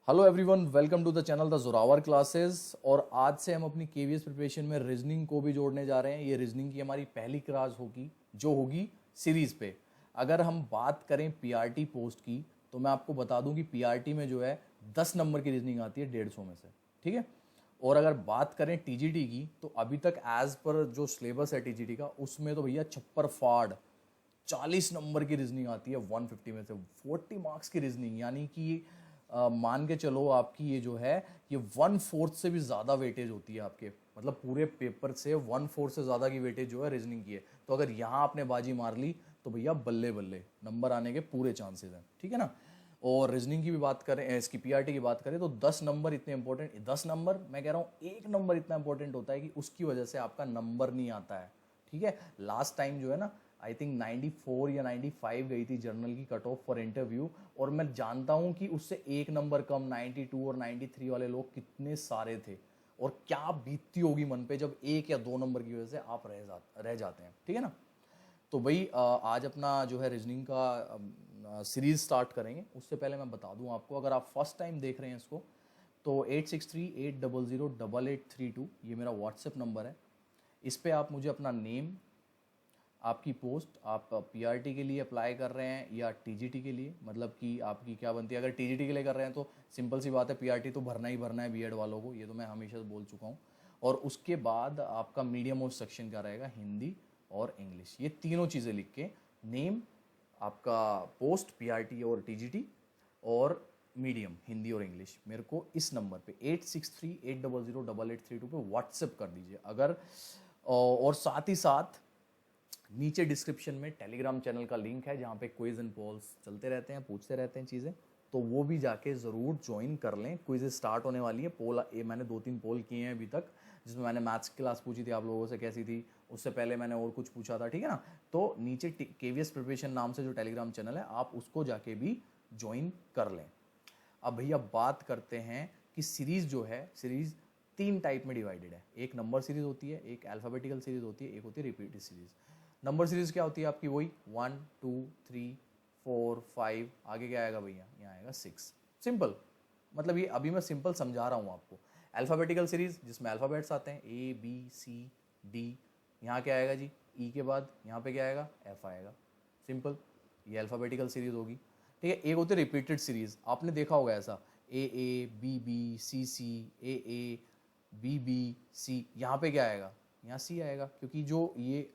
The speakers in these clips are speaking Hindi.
Hello everyone, welcome to the channel the Zorawar classes. और आज से हम अपनी केवीएस प्रिपरेशन में रीजनिंग को भी जोड़ने जा रहे हैं। ये रीजनिंग की हमारी पहली क्लास होगी जो होगी सीरीज पे। अगर हम बात करें पीआरटी पोस्ट की तो मैं आपको बता दूं कि पीआरटी में जो है 10 नंबर की रीजनिंग आती है 150 में से, ठीक है। और अगर बात करें टीजीटी की तो अभी तक एज पर जो सिलेबस है टीजीटी का उसमें तो भैया छप्पर फाड़ 40 नंबर की रीजनिंग आती है 150 में से, 40 मार्क्स की रीजनिंग। यानी कि मान के चलो आपकी ये जो है ये 1/4 से भी ज़्यादा वेटेज होती है आपके, मतलब पूरे पेपर से 1/4 से ज़्यादा की वेटेज जो है रीजनिंग की है। तो अगर यहाँ आपने बाजी मार ली तो भैया बल्ले बल्ले नंबर आने के पूरे चांसेस हैं, ठीक है ना। और रीजनिंग की भी बात करें, इसकी पीआरटी की बात करें तो 10 नंबर इतने इंपॉर्टेंट, 10 नंबर मैं कह रहा हूँ, एक नंबर इतना इंपॉर्टेंट होता है कि उसकी वजह से आपका नंबर नहीं आता है, ठीक है। लास्ट टाइम जो है ना, आई थिंक 94 या 95 गई थी जर्नल की कट ऑफ फॉर इंटरव्यू। और मैं जानता हूं कि उससे एक नंबर कम 92 और 93 वाले लोग कितने सारे थे, और क्या बीतती होगी मन पे जब एक या दो नंबर की वजह से आप रह जाते हैं, ठीक है ना। तो भाई आज अपना जो है रीजनिंग का सीरीज स्टार्ट करेंगे। उससे पहले मैं बता दूं आपको, अगर आप फर्स्ट टाइम देख रहे हैं इसको तो 8638008832 ये मेरा व्हाट्सएप नंबर है। इस पर आप मुझे अपना नेम, आपकी पोस्ट, आप पीआरटी के लिए अप्लाई कर रहे हैं या टीजीटी के लिए, मतलब कि आपकी क्या बनती है। अगर टीजीटी के लिए कर रहे हैं तो सिंपल सी बात है, पीआरटी तो भरना ही भरना है बीएड वालों को, ये तो मैं हमेशा बोल चुका हूँ। और उसके बाद आपका मीडियम ऑफ सेक्शन का रहेगा हिंदी और इंग्लिश। ये तीनों चीज़ें लिख के नेम, आपका पोस्ट पीआरटी और टीजीटी, और मीडियम हिंदी और इंग्लिश मेरे को इस नंबर पे 8638008832 पे व्हाट्सएप कर दीजिए। अगर और साथ ही साथ नीचे डिस्क्रिप्शन में टेलीग्राम चैनल का लिंक है जहाँ पे क्विज एंड पोल्स चलते रहते हैं, पूछते रहते हैं चीज़ें, तो वो भी जाके ज़रूर ज्वाइन कर लें। क्विज स्टार्ट होने वाली है। पोल ये मैंने 2-3 पोल किए हैं अभी तक, जिसमें मैंने मैथ्स की क्लास पूछी थी आप लोगों से कैसी थी, उससे पहले मैंने और कुछ पूछा था, ठीक है ना। तो नीचे केवीएस प्रिपरेशन नाम से जो टेलीग्राम चैनल है आप उसको जाके भी ज्वाइन कर लें। अब भैया बात करते हैं कि सीरीज़ जो है, सीरीज़ 3 टाइप में डिवाइडेड है। एक नंबर सीरीज़ होती है, एक अल्फ़ाबेटिकल सीरीज़ होती है, एक होती है रिपीटेड सीरीज़। नंबर सीरीज़ क्या होती है आपकी, वही 1 2 3 4 5, आगे क्या आएगा भैया, यहाँ आएगा 6। सिंपल, मतलब ये अभी मैं सिंपल समझा रहा हूँ आपको। अल्फ़ाबेटिकल सीरीज़ जिसमें अल्फ़ाबेट्स आते हैं ए बी सी डी, यहाँ क्या आएगा जी, ई के बाद यहाँ पे क्या आएगा, एफ आएगा। सिंपल, ये अल्फ़ाबेटिकल सीरीज़ होगी, ठीक है। एक होती है रिपीटेड सीरीज़, आपने देखा होगा ऐसा, A B B C C A B B C, यहाँ पे क्या आएगा, यहाँ सी आएगा, क्योंकि जो ये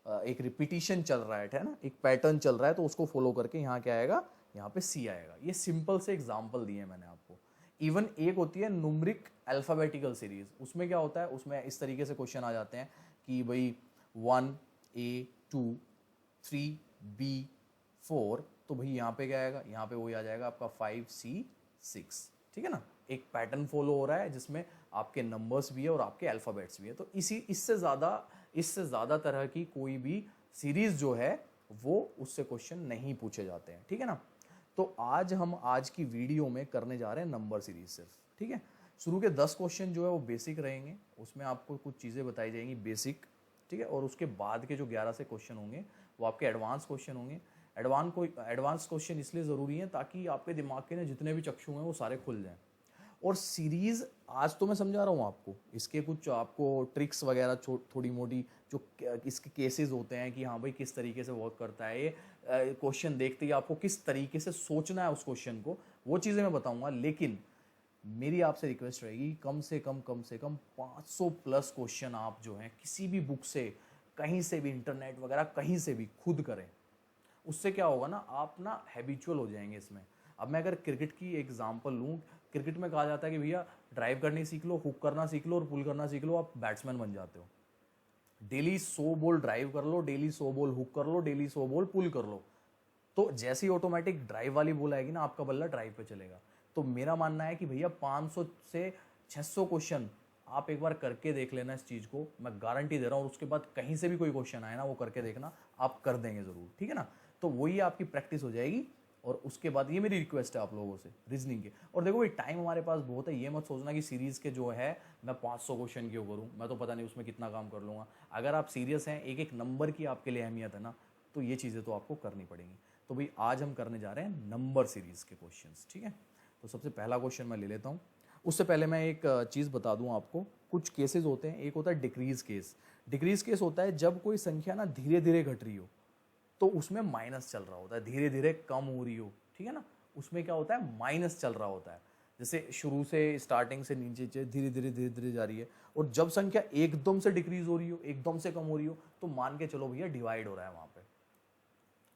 एक रिपीटिशन चल रहा है ना, एक पैटर्न चल रहा है, तो उसको फॉलो करके यहाँ क्या आएगा, यहाँ पे सी आएगा। ये सिंपल से एग्जांपल दिए मैंने आपको। इवन एक होती है न्यूमरिक अल्फ़ाबेटिकल सीरीज, उसमें क्या होता है, उसमें इस तरीके से क्वेश्चन आ जाते हैं कि भाई 1 A 2 3 B 4, तो भाई यहाँ पे क्या आएगा, यहाँ पे वही आ जाएगा आपका 5 C 6, ठीक है ना। एक पैटर्न फॉलो हो रहा है जिसमें आपके नंबर्स भी है और आपके अल्फ़ाबेट्स भी है। तो इससे ज़्यादा तरह की कोई भी सीरीज़ जो है वो उससे क्वेश्चन नहीं पूछे जाते हैं, ठीक है ना। तो आज की वीडियो में करने जा रहे हैं नंबर सीरीज सिर्फ, ठीक है। शुरू के 10 क्वेश्चन जो है वो बेसिक रहेंगे, उसमें आपको कुछ चीज़ें बताई जाएंगी बेसिक, ठीक है। और उसके बाद के जो 11 से क्वेश्चन होंगे वो आपके एडवांस क्वेश्चन होंगे। एडवांस क्वेश्चन इसलिए ज़रूरी है ताकि आपके दिमाग के ना जितने भी चक्षु हैं वो सारे खुल जाएं। और सीरीज़ आज तो मैं समझा रहा हूँ आपको, इसके कुछ आपको ट्रिक्स वगैरह थोड़ी मोटी जो इसके केसेस होते हैं कि हाँ भाई किस तरीके से वर्क करता है ये क्वेश्चन देखते ही आपको किस तरीके से सोचना है उस क्वेश्चन को, वो चीज़ें मैं बताऊंगा। लेकिन मेरी आपसे रिक्वेस्ट रहेगी, कम से कम 500 प्लस क्वेश्चन आप जो हैं किसी भी बुक से, कहीं से भी, इंटरनेट वगैरह कहीं से भी खुद करें। उससे क्या होगा ना, आप ना हैबिचुअल हो जाएंगे इसमें। अब मैं अगर क्रिकेट की एग्जांपल लूँ, क्रिकेट में कहा जाता है कि भैया ड्राइव करनी सीख लो, हुक करना सीख लो और पुल करना सीख लो, आप बैट्समैन बन जाते हो। डेली 100 बॉल ड्राइव कर लो, डेली 100 बॉल हुक कर लो, डेली 100 बॉल पुल कर लो, तो जैसे ही ऑटोमेटिक ड्राइव वाली बॉल आएगी ना, आपका बल्ला ड्राइव पे चलेगा। तो मेरा मानना है कि भैया 500 से 600 क्वेश्चन आप एक बार करके देख लेना इस चीज़ को, मैं गारंटी दे रहा हूँ। और उसके बाद कहीं से भी कोई क्वेश्चन आए ना, वो करके देखना, आप कर देंगे ज़रूर, ठीक है ना। तो वही आपकी प्रैक्टिस हो जाएगी। और उसके बाद ये मेरी रिक्वेस्ट है आप लोगों से रीजनिंग के। और देखो भाई टाइम हमारे पास बहुत है, ये मत सोचना कि सीरीज़ के जो है मैं 500 क्वेश्चन क्यों करूँ, मैं तो पता नहीं उसमें कितना काम कर लूँगा। अगर आप सीरियस हैं, एक एक नंबर की आपके लिए अहमियत है ना, तो ये चीज़ें तो आपको करनी पड़ेंगी। तो भाई आज हम करने जा रहे हैं नंबर सीरीज़ के क्वेश्चंस, ठीक है। तो सबसे पहला क्वेश्चन मैं ले लेता हूँ। उससे पहले मैं एक चीज़ बता दूँ आपको, कुछ केसेस होते हैं। एक होता है डिक्रीज केस। डिक्रीज केस होता है जब कोई संख्या ना धीरे धीरे घट रही हो, तो उसमें माइनस चल रहा होता है, धीरे धीरे कम हो रही हो, ठीक है ना, उसमें क्या होता है, माइनस चल रहा होता है। जैसे शुरू से स्टार्टिंग से नीचे धीरे धीरे धीरे धीरे जा रही है, और जब संख्या एकदम से डिक्रीज हो रही हो, एकदम से कम हो रही हो, तो मान के चलो भैया डिवाइड हो रहा है वहां पे।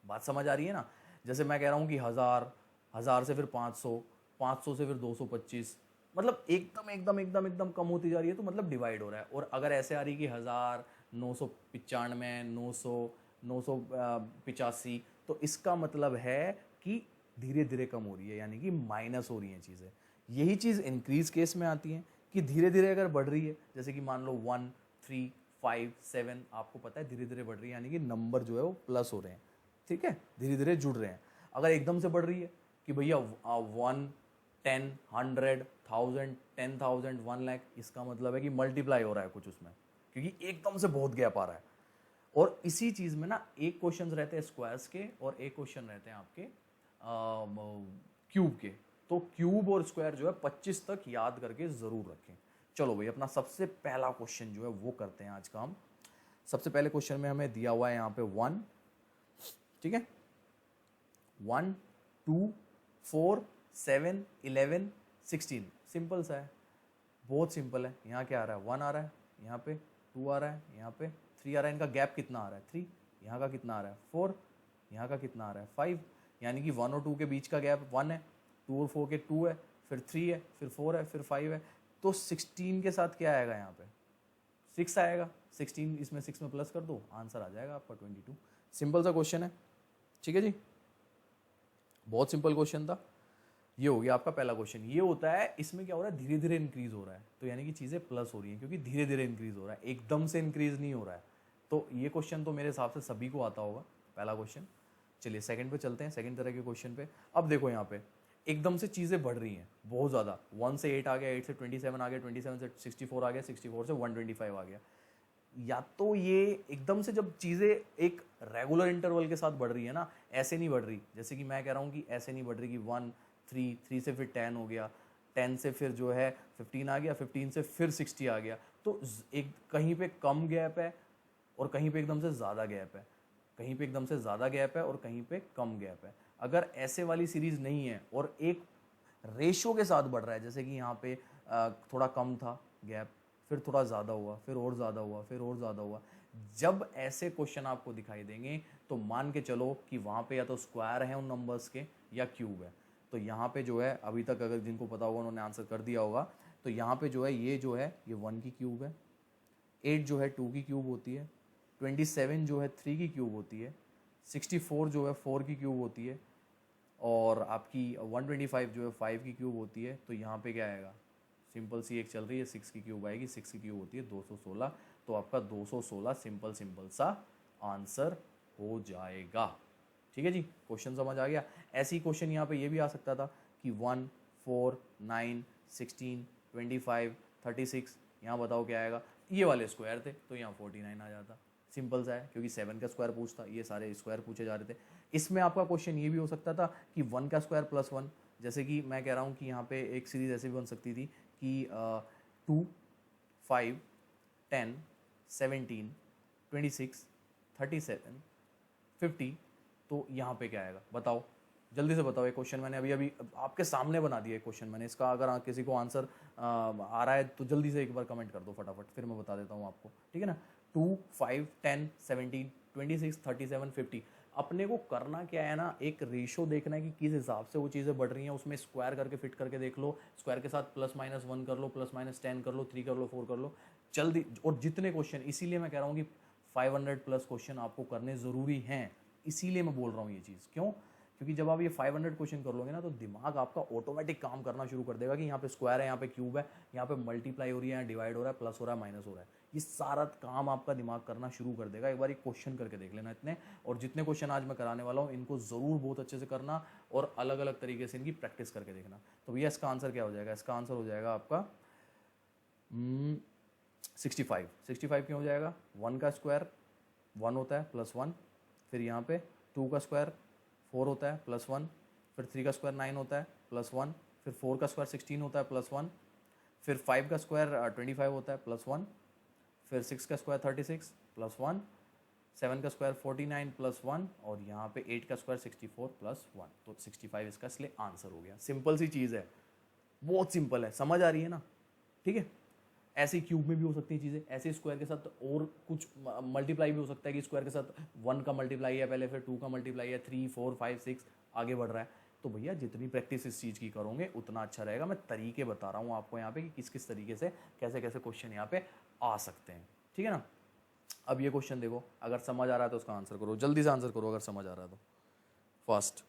बात समझ आ रही है ना। जैसे मैं कह रहा हूँ कि 1000, 1000 से फिर 500, 500 से फिर 225, मतलब एकदम एकदम एकदम एकदम कम होती जा रही है, तो मतलब डिवाइड हो रहा है। और अगर ऐसे आ रही कि 1000, 995, 900, 985, तो इसका मतलब है कि धीरे धीरे कम हो रही है, यानी कि माइनस हो रही हैं चीज़ें। यही चीज़ इंक्रीज केस में आती है कि धीरे धीरे अगर बढ़ रही है, जैसे कि मान लो 1, 3, 5, 7, आपको पता है धीरे धीरे बढ़ रही है, यानी कि नंबर जो है वो प्लस हो रहे हैं, ठीक है, धीरे धीरे जुड़ रहे हैं। अगर एकदम से बढ़ रही है कि भैया 1, 10, 100, 1000, 10,000, 1 लाख, इसका मतलब है कि मल्टीप्लाई हो रहा है कुछ उसमें, क्योंकि एकदम से बहुत गैप आ रहा है। और इसी चीज में ना एक क्वेश्चन रहते हैं स्क्वायर्स के, और एक क्वेश्चन रहते हैं आपके क्यूब के। तो क्यूब और स्क्वायर जो है 25 तक याद करके जरूर रखें। चलो भाई, अपना सबसे पहला क्वेश्चन जो है वो करते हैं आज का हम। सबसे पहले क्वेश्चन में हमें दिया हुआ है यहाँ पे 1, ठीक है, 1, 2, 4, 7, 11, 16। सिंपल सा है, बहुत सिंपल है। यहाँ क्या आ रहा है, 1 आ रहा है, यहाँ पे 2 आ रहा है, यहाँ पे 3 आ रहा है। इनका गैप कितना आ रहा है, 3। यहाँ का कितना आ रहा है, 4। यहाँ का कितना आ रहा है, 5। यानी कि 1 और 2 के बीच का गैप 1 है, 2 और 4 के 2 है, फिर 3 है, फिर 4 है, फिर 5 है। तो 16 के साथ क्या आएगा, यहाँ पे 6 आएगा। 16 इसमें 6 में प्लस कर दो, आंसर आ जाएगा आपका 22। सिंपल सा क्वेश्चन है, ठीक है जी, बहुत सिंपल क्वेश्चन था। ये हो गया आपका पहला क्वेश्चन। ये होता है, इसमें क्या हो रहा है, धीरे धीरे इंक्रीज हो रहा है, तो यानी कि चीज़ें प्लस हो रही हैं, क्योंकि धीरे धीरे इंक्रीज हो रहा है, एकदम से इंक्रीज नहीं हो रहा है। तो ये क्वेश्चन तो मेरे हिसाब से सभी को आता होगा, पहला क्वेश्चन। चलिए सेकंड पे चलते हैं, सेकंड तरह के क्वेश्चन पे। अब देखो यहाँ पे एकदम से चीज़ें बढ़ रही हैं बहुत ज़्यादा। 1 से 8 आ गया, 8 से 27 आ गया, 27 से 64 आ गया, 64 से 125 आ गया। या तो ये एकदम से जब चीज़ें एक रेगुलर इंटरवल के साथ बढ़ रही है ना, ऐसे नहीं बढ़ रही, जैसे कि मैं कह रहा हूँ कि ऐसे नहीं बढ़ रही कि 1, 3, 3 से फिर 10 हो गया, 10 से फिर जो है 15 आ गया, 15 से फिर 60 आ गया। तो एक कहीं पे कम गैप है और कहीं पे एकदम से ज़्यादा गैप है, कहीं पे एकदम से ज़्यादा गैप है और कहीं पे कम गैप है। अगर ऐसे वाली सीरीज़ नहीं है और एक रेशो के साथ बढ़ रहा है, जैसे कि यहाँ पे थोड़ा कम था गैप, फिर थोड़ा ज़्यादा हुआ, फिर और ज़्यादा हुआ, फिर और ज़्यादा हुआ, जब ऐसे क्वेश्चन आपको दिखाई देंगे तो मान के चलो कि वहाँ पे या तो स्क्वायर है उन नंबर्स के या क्यूब है। तो यहाँ पे जो है, अभी तक अगर जिनको पता होगा उन्होंने आंसर कर दिया होगा। तो यहाँ पे जो है ये 1 की क्यूब है, 8 जो है 2 की क्यूब होती है, 27 जो है 3 की क्यूब होती है, 64 जो है 4 की क्यूब होती है, और आपकी 125 जो है 5 की क्यूब होती है। तो यहाँ पे क्या आएगा, सिंपल सी एक चल रही है, 6 की क्यूब आएगी, 6 की क्यूब होती है 216। तो आपका 216 सिंपल सिंपल सा आंसर हो जाएगा, ठीक है जी। क्वेश्चन समझ आ गया। ऐसी क्वेश्चन यहाँ पे ये भी आ सकता था कि 1, 4, 9, 16, 25, 36, यहाँ बताओ क्या आएगा। ये वाले स्क्वायर थे तो यहाँ 49 आ जाता, सिंपल सा है, क्योंकि 7 का स्क्वायर पूछता, ये सारे स्क्वायर पूछे जा रहे थे। इसमें आपका क्वेश्चन ये भी हो सकता था कि 1 का स्क्वायर प्लस 1, जैसे कि मैं कह रहा हूँ कि यहाँ पे एक सीरीज ऐसे भी बन सकती थी कि 2, 5, 10, 17, 26, 37, 50। तो यहाँ पे क्या आएगा बताओ, जल्दी से बताओ। ये क्वेश्चन मैंने अभी अभी आपके सामने बना दिया है क्वेश्चन मैंने इसका। अगर किसी को आंसर आ रहा है तो जल्दी से एक बार कमेंट कर दो फटाफट, फिर मैं बता देता हूँ आपको, ठीक है ना। 2, 5, 10, 17, 26, 37, 50। अपने को करना क्या है ना, एक रेशो देखना है कि किस हिसाब से वो चीज़ें बढ़ रही हैं, उसमें स्क्वायर करके फिट करके देख लो, स्क्वायर के साथ +-1 कर लो, +-10 कर लो, 3 कर लो, 4 कर लो, जल्दी। और जितने क्वेश्चन, इसीलिए मैं कह रहा हूँ कि 500+ क्वेश्चन आपको करने ज़रूरी हैं, इसीलिए मैं बोल रहा हूँ ये चीज़। क्यों? क्योंकि जब आप ये 500 क्वेश्चन कर लोगे ना, तो दिमाग आपका ऑटोमेटिक काम करना शुरू कर देगा कि यहाँ पे स्क्वायर है, यहाँ पे क्यूब है, यहाँ पे मल्टीप्लाई हो रही है, यहाँ डिवाइड हो रहा है, प्लस हो रहा है, माइनस हो रहा है। ये सारा काम आपका दिमाग करना शुरू कर देगा। एक बार एक क्वेश्चन करके देख लेना इतने, और जितने क्वेश्चन आज मैं कराने वाला हूँ इनको ज़रूर बहुत अच्छे से करना और अलग अलग तरीके से इनकी प्रैक्टिस करके देखना। तो भैया इसका आंसर क्या हो जाएगा? इसका आंसर हो जाएगा आपका 65। 65 क्यों हो जाएगा? 1 का स्क्वायर 1 होता है +1, फिर यहाँ पे 2 का स्क्वायर 4 होता है +1, फिर 3 का स्क्वायर 9 होता है +1, फिर 4 का स्क्वायर 16 होता है +1, फिर 5 का स्क्वायर 25 होता है +1, फिर 6 का स्क्वायर 36 +1, 7 का स्क्वायर 49 +1 और यहाँ पे 8 का स्क्वायर 64 +1, तो 65 इसका इसलिए आंसर हो गया। सिंपल सी चीज़ है, बहुत सिंपल है, समझ आ रही है ना? ठीक है, ऐसे ही क्यूब में भी हो सकती है चीज़ें, ऐसे स्क्वायर के साथ और कुछ मल्टीप्लाई भी हो सकता है कि स्क्वायर के साथ 1 का मल्टीप्लाई है पहले, फिर 2 का मल्टीप्लाई है, 3 4 5 6 आगे बढ़ रहा है। तो भैया जितनी प्रैक्टिस इस चीज़ की करोगे उतना अच्छा रहेगा। मैं तरीके बता रहा हूँ आपको यहाँ पे कि किस किस तरीके से कैसे कैसे क्वेश्चन यहाँ पे आ सकते हैं, ठीक है ना? अब ये क्वेश्चन देखो, अगर समझ आ रहा है तो उसका आंसर करो, जल्दी से आंसर करो अगर समझ आ रहा है तो, फास्ट।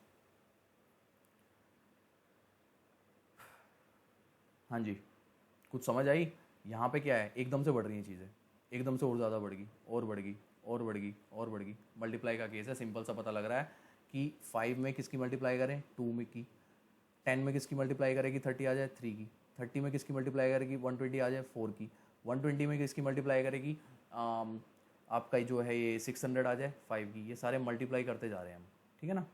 हाँ जी, कुछ समझ आई? यहाँ पे क्या है, एकदम से बढ़ रही हैं चीज़ें, एकदम से और ज़्यादा बढ़ गई और बढ़ गई और बढ़ गई और बढ़ गई। मल्टीप्लाई का केस है, सिंपल सा पता लग रहा है कि 5 में किसकी मल्टीप्लाई करें, 2 में की, 10 में किसकी मल्टीप्लाई करेगी, 30 आ जाए 3 की, 30 में किसकी मल्टीप्लाई करेगी, 120 आ जाए 4 की, 120 में किसकी मल्टीप्लाई करेगी, आपका जो है ये 600 आ जाए 5 की। ये सारे मल्टीप्लाई करते जा रहे हैं हम, ठीक है ना?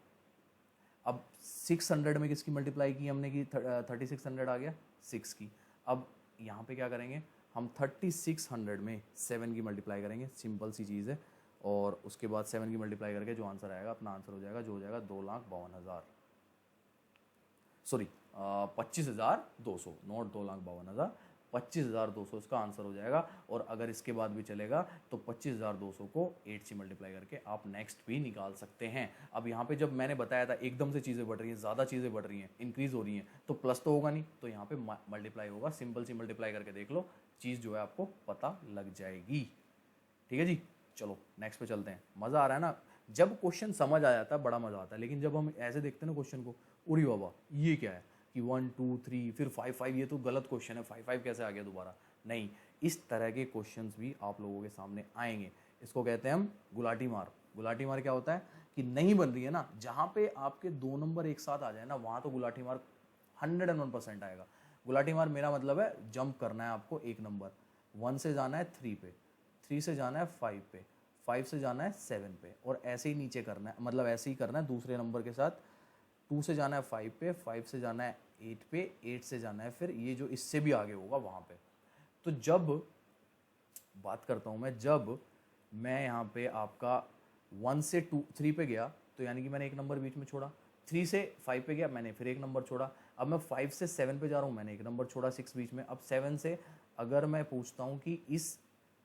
अब 600 में किसकी मल्टीप्लाई की हमने की, 3600 आ गया 6 की। अब यहाँ पे क्या करेंगे हम, 3600 में 7 की मल्टीप्लाई करेंगे, सिंपल सी चीज़ है। और उसके बाद 7 की मल्टीप्लाई करके जो आंसर आएगा अपना आंसर हो जाएगा, जो हो जाएगा 2,52,000, सॉरी 25,200, नॉट 2,52,000, 25,200 इसका आंसर हो जाएगा। और अगर इसके बाद भी चलेगा तो 25,200 को 8 से मल्टीप्लाई करके आप नेक्स्ट भी निकाल सकते हैं। अब यहाँ पे जब मैंने बताया था एकदम से चीज़ें बढ़ रही हैं, ज़्यादा चीज़ें बढ़ रही हैं, इंक्रीज़ हो रही हैं, तो प्लस तो होगा नहीं, तो यहाँ पे मल्टीप्लाई होगा। सिंपल सी मल्टीप्लाई करके देख लो, चीज़ जो है आपको पता लग जाएगी। ठीक है जी, चलो नेक्स्ट पे चलते हैं। मज़ा आ रहा है ना? जब क्वेश्चन समझ आ जाता है बड़ा मज़ा आता है, लेकिन जब हम ऐसे देखते हैं ना क्वेश्चन को, उरी बाबा ये क्या है कि 1 2 3 फिर 5 5, ये तो गलत क्वेश्चन है, 5 5 कैसे आ गया दोबारा? नहीं, इस तरह के क्वेश्चंस भी आप लोगों के सामने आएंगे। इसको कहते हैं हम गुलाटी मार। गुलाटी मार क्या होता है कि नहीं बन रही है ना, जहाँ पे आपके 2 नंबर एक साथ आ जाए ना, वहाँ तो गुलाटी मार 101% आएगा। गुलाटी मार मेरा मतलब है जंप करना है आपको एक नंबर, 1 से जाना है 3 पे, 3 से जाना है 5 पे, 5 से जाना है 7 पे, और ऐसे ही नीचे करना है, मतलब ऐसे ही करना है दूसरे नंबर के साथ। 2 से जाना है 5 पे, 5 से जाना है 8 पे, 8 से जाना है फिर ये जो इससे भी आगे होगा वहाँ पे। तो जब बात करता हूँ मैं, जब मैं यहाँ पे आपका 1 से 3 पे गया, तो यानी कि मैंने एक नंबर बीच में छोड़ा। 3 से 5 पे गया, मैंने फिर एक नंबर छोड़ा। अब मैं 5 से 7 पे जा रहा हूँ, मैंने एक नंबर छोड़ा 6 बीच में। अब 7 से अगर मैं पूछता हूँ कि इस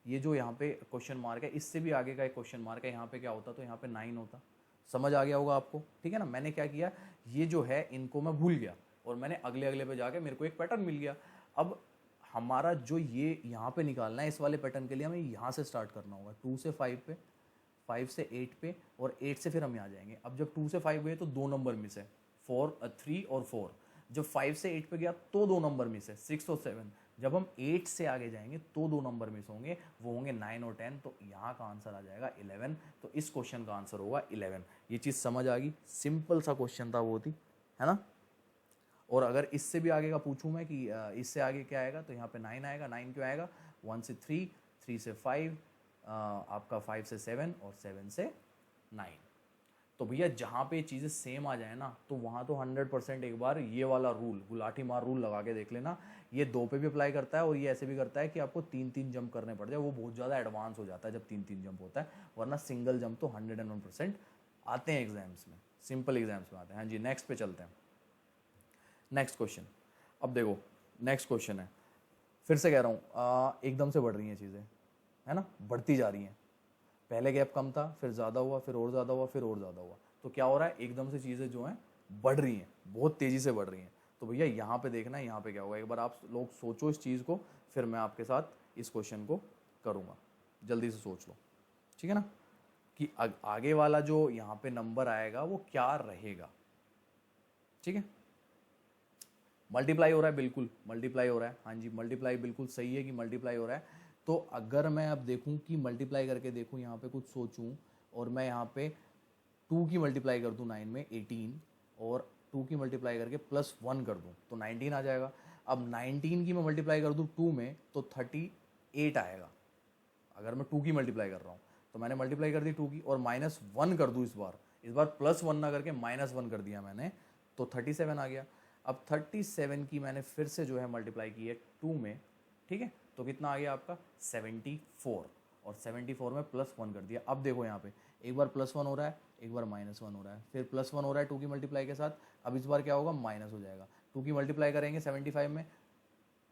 ये जो यहाँ पे क्वेश्चन मार्क है, इससे भी आगे का एक क्वेश्चन मार्क है, यहाँ पे क्या होता, तो यहाँ पे 9 होता। समझ आ गया होगा आपको, ठीक है ना? मैंने क्या किया, ये जो है इनको मैं भूल गया और मैंने अगले अगले पे जाके मेरे को एक पैटर्न मिल गया। अब हमारा जो ये यहाँ पे निकालना है, इस वाले पैटर्न के लिए हमें यहाँ से स्टार्ट करना होगा, 2 से 5 पे, 5 से 8 पे, और 8 से फिर हम यहाँ जाएंगे। अब जब 2 से 5 गए तो 2 नंबर मिस है, 3 और 4। जब 5 से 8 पे गया तो 2 नंबर मिस है, 6 और 7। जब हम 8 से आगे जाएंगे तो 2 नंबर मिस होंगे, वो होंगे 9 और 10। तो यहाँ का आंसर आ जाएगा 11। तो इस क्वेश्चन का आंसर होगा 11। ये चीज़ समझ आ गई? सिंपल सा क्वेश्चन था वो, थी है ना? और अगर इससे भी आगे का पूछूं मैं कि इससे आगे क्या आएगा, तो यहाँ पे 9 आएगा। 9 क्यों आएगा? 1 से 3, 3 से 5, आपका 5 से 7 और 7 से 9। तो भैया जहाँ पे चीज़ें सेम आ जाए ना, तो वहाँ तो 100% एक बार ये वाला रूल, गुलाटी मार रूल लगा के देख लेना। ये 2 पे भी अप्लाई करता है और ये ऐसे भी करता है कि आपको 3 जंप करने पड़ जाए। वो बहुत ज़्यादा एडवांस हो जाता है जब 3 जंप होता है, वरना सिंगल जंप तो 101% आते हैं एग्जाम्स में, सिंपल एग्जाम्स में आते हैं। हाँ जी, नेक्स्ट पे चलते हैं। नेक्स्ट क्वेश्चन, अब देखो नेक्स्ट क्वेश्चन है, फिर से कह रहा हूँ एकदम से बढ़ रही हैं चीज़ें, है ना? बढ़ती जा रही हैं। पहले गैप कम था, फिर ज़्यादा हुआ, फिर और ज़्यादा हुआ, फिर और ज़्यादा हुआ। तो क्या हो रहा है, एकदम से चीज़ें जो हैं बढ़ रही हैं, बहुत तेज़ी से बढ़ रही हैं। तो भैया यहाँ पे देखना है यहाँ पे क्या होगा। एक बार आप लोग सोचो इस चीज़ को, फिर मैं आपके साथ इस क्वेश्चन को करूँगा। जल्दी से सोच लो, ठीक है ना, कि आगे वाला जो यहाँ पे नंबर आएगा वो क्या रहेगा। ठीक है, मल्टीप्लाई हो रहा है, बिल्कुल मल्टीप्लाई हो रहा है। हाँ जी, मल्टीप्लाई बिल्कुल सही है कि मल्टीप्लाई हो रहा है। तो अगर मैं अब देखूं कि मल्टीप्लाई करके देखूं, यहाँ पे कुछ सोचूं, और मैं यहाँ पे 2 की मल्टीप्लाई कर दूं 9 में 18, और 2 की मल्टीप्लाई करके +1 कर दूं तो 19 आ जाएगा। अब 19 की मैं मल्टीप्लाई कर दूं 2 में तो 38 आएगा। अगर मैं 2 की मल्टीप्लाई कर रहा हूँ तो मैंने मल्टीप्लाई कर दी 2 की, और -1 कर दूँ इस बार +1 ना करके -1 कर दिया मैंने, तो 37 आ गया। अब 37 की मैंने फिर से जो है मल्टीप्लाई की है 2 में, ठीक है, तो कितना आ गया आपका 74, और 74 में +1 कर दिया। अब देखो यहाँ पे एक बार +1 हो रहा है, एक बार -1 हो रहा है, फिर +1 हो रहा है 2 की मल्टीप्लाई के साथ। अब इस बार क्या होगा, माइनस हो जाएगा। 2 की मल्टीप्लाई करेंगे 75 में,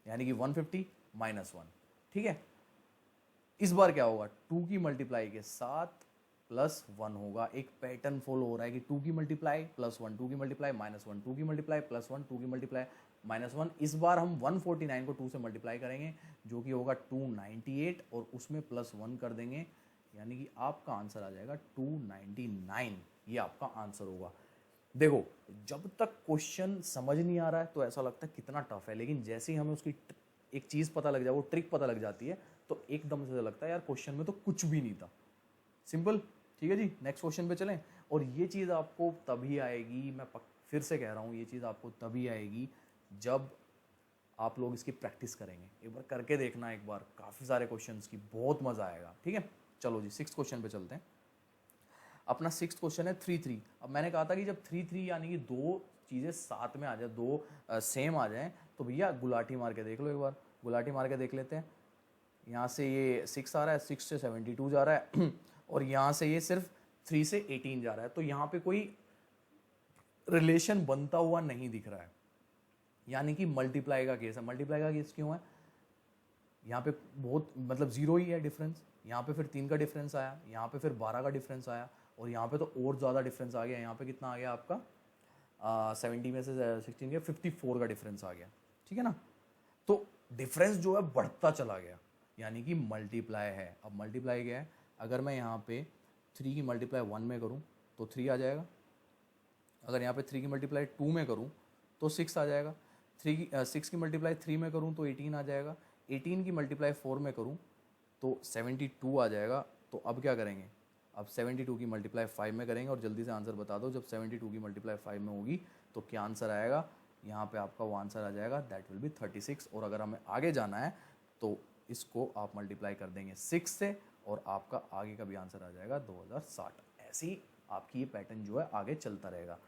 यानी कि 150 -1, ठीक है। इस बार क्या होगा, 2 की मल्टीप्लाई के साथ +1 होगा। एक पैटर्न फॉलो हो रहा है कि 2 की मल्टीप्लाई +1, 2 की मल्टीप्लाई -1, 2 की मल्टीप्लाई +1, 2 की मल्टीप्लाई -1। इस बार हम 149 को 2 से मल्टीप्लाई करेंगे, जो कि होगा 298, और उसमें +1 कर देंगे, यानी कि आपका आंसर आ जाएगा 299। ये आपका आंसर होगा। देखो, जब तक क्वेश्चन समझ नहीं आ रहा है तो ऐसा लगता है कितना टफ है, लेकिन जैसे ही हमें उसकी एक चीज़ पता लग जाए, वो ट्रिक पता लग जाती है, तो एकदम से लगता है यार क्वेश्चन में तो कुछ भी नहीं था, सिंपल। ठीक है जी, नेक्स्ट क्वेश्चन पे चलें। और ये चीज़ आपको तभी आएगी, मैं फिर से कह रहा हूँ, ये चीज़ आपको तभी आएगी जब आप लोग इसकी प्रैक्टिस करेंगे। एक बार करके देखना, एक बार काफ़ी सारे क्वेश्चंस की, बहुत मज़ा आएगा। ठीक है, चलो जी 6th क्वेश्चन पे चलते हैं। अपना 6th क्वेश्चन है 3-3। अब मैंने कहा था कि जब 3-3 यानी कि दो चीज़ें साथ में आ जाए, दो सेम आ जाएं, तो भैया गुलाटी मार के देख लो। एक बार गुलाटी मार के देख लेते हैं। यहाँ से ये 6 आ रहा है, 6 से 72 जा रहा है और यहाँ से ये सिर्फ 3 से 18 जा रहा है, तो यहाँ पे कोई रिलेशन बनता हुआ नहीं दिख रहा है, यानी कि मल्टीप्लाई का केस है। मल्टीप्लाई का केस क्यों है, यहाँ पे बहुत मतलब 0 ही है डिफरेंस, यहाँ पे फिर 3 का डिफरेंस आया, यहाँ पे फिर 12 का डिफरेंस आया, और यहाँ पे तो और ज़्यादा डिफरेंस आ गया। यहाँ पे कितना आ गया आपका 70 में से 16 गया, 54 का डिफरेंस आ गया। ठीक है ना, तो डिफरेंस जो है बढ़ता चला गया, यानी कि मल्टीप्लाई है। अब मल्टीप्लाई क्या है, अगर मैं यहाँ पे 3 की मल्टीप्लाई 1 में करूँ तो 3 आ जाएगा, अगर यहाँ पे 3 की मल्टीप्लाई 2 में करूँ तो 6 आ जाएगा, 6 की मल्टीप्लाई 3 में करूँ तो 18 आ जाएगा, 18 की मल्टीप्लाई 4 में करूँ तो 72 आ जाएगा। तो अब क्या करेंगे, अब 72 की मल्टीप्लाई 5 में करेंगे, और जल्दी से आंसर बता दो, जब 72 की मल्टीप्लाई 5 में होगी तो क्या आंसर आएगा, यहाँ पे आपका वो आंसर आ जाएगा, दैट विल बी 36। और अगर हमें आगे जाना है तो इसको आप मल्टीप्लाई कर देंगे 6 से, और आपका आगे का भी आंसर आ जाएगा 2060। ऐसी आपकी ये पैटर्न जो है आगे चलता रहेगा।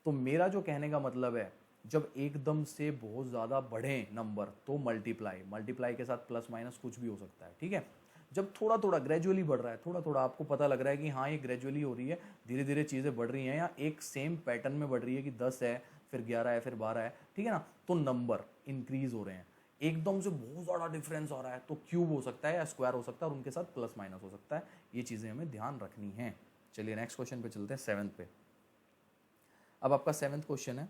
तो मेरा जो कहने का मतलब है, जब एकदम से बहुत ज़्यादा बढ़े नंबर तो मल्टीप्लाई के साथ प्लस माइनस कुछ भी हो सकता है। ठीक है, जब थोड़ा थोड़ा ग्रेजुअली बढ़ रहा है, थोड़ा थोड़ा आपको पता लग रहा है कि हाँ ये ग्रेजुअली हो रही है, धीरे धीरे चीज़ें बढ़ रही हैं, या एक सेम पैटर्न में बढ़ रही है कि 10 है फिर 11 है फिर 12 है, ठीक है ना, तो नंबर इंक्रीज हो रहे हैं। एकदम से बहुत ज़्यादा डिफरेंस आ रहा है तो क्यूब हो सकता है या स्क्वायर हो सकता है, और उनके साथ प्लस माइनस हो सकता है। ये चीज़ें हमें ध्यान रखनी है। चलिए नेक्स्ट क्वेश्चन पे चलते हैं, 7th पे। अब आपका 7th क्वेश्चन है